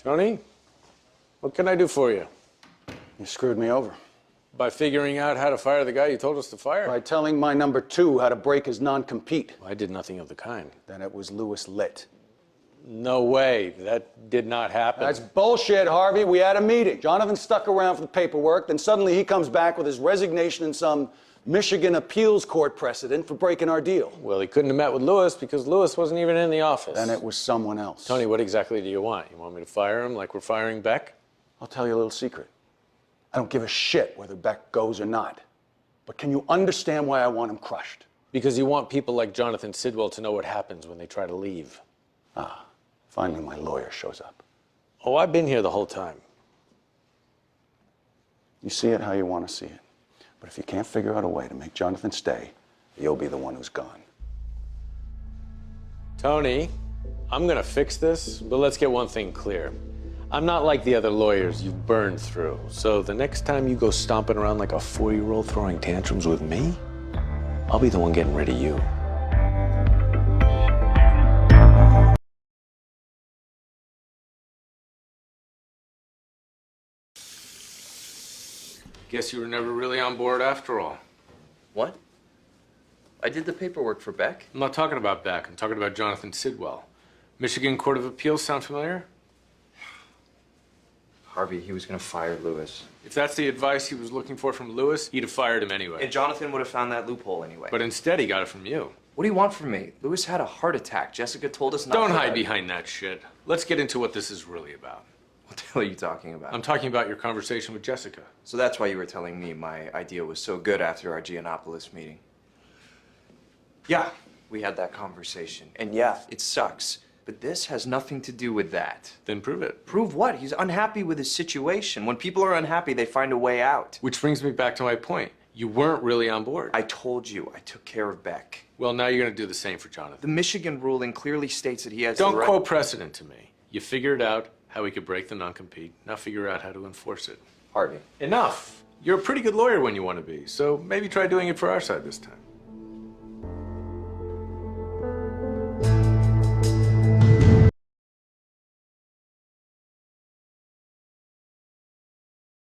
Tony, what can I do for you? You screwed me over. By figuring out how to fire the guy you told us to fire? By telling my number two how to break his non-compete. I did nothing of the kind. Then it was Lewis Litt. No way. That did not happen. That's bullshit, Harvey. We had a meeting. Jonathan stuck around for the paperwork, then suddenly he comes back with his resignation and some Michigan appeals court precedent for breaking our deal. Well, he couldn't have met with Lewis because Lewis wasn't even in the office. Then it was someone else. Tony, what exactly do you want? You want me to fire him like we're firing Beck? I'll tell you a little secret. I don't give a shit whether Beck goes or not. But can you understand why I want him crushed? Because you want people like Jonathan Sidwell to know what happens when they try to leave. Ah, finally my lawyer shows up. Oh, I've been here the whole time. You see it how you want to see it. But if you can't figure out a way to make Jonathan stay, you'll be the one who's gone. Tony, I'm gonna fix this, but let's get one thing clear. I'm not like the other lawyers you've burned through. So the next time you go stomping around like a 4-year-old throwing tantrums with me, I'll be the one getting rid of you. Guess you were never really on board after all. What? I did the paperwork for Beck. I'm not talking about Beck. I'm talking about Jonathan Sidwell. Michigan Court of Appeals sound familiar? Harvey, he was gonna fire Lewis. If that's the advice he was looking for from Lewis, he'd have fired him anyway. And Jonathan would have found that loophole anyway. But instead, he got it from you. What do you want from me? Lewis had a heart attack. Jessica told us not to. Don't hide behind that shit. Let's get into what this is really about. What the hell are you talking about? I'm talking about your conversation with Jessica. So that's why you were telling me my idea was so good after our Giannopolis meeting. Yeah, we had that conversation. And yeah, it sucks. But this has nothing to do with that. Then prove it. Prove what? He's unhappy with his situation. When people are unhappy, they find a way out. Which brings me back to my point. You weren't really on board. I told you, I took care of Beck. Well, now you're going to do the same for Jonathan. The Michigan ruling clearly states that he has Don't the right... quote precedent to me. You figured out how we could break the non-compete. Now figure out how to enforce it. Harvey. Enough. You're a pretty good lawyer when you want to be, so maybe try doing it for our side this time.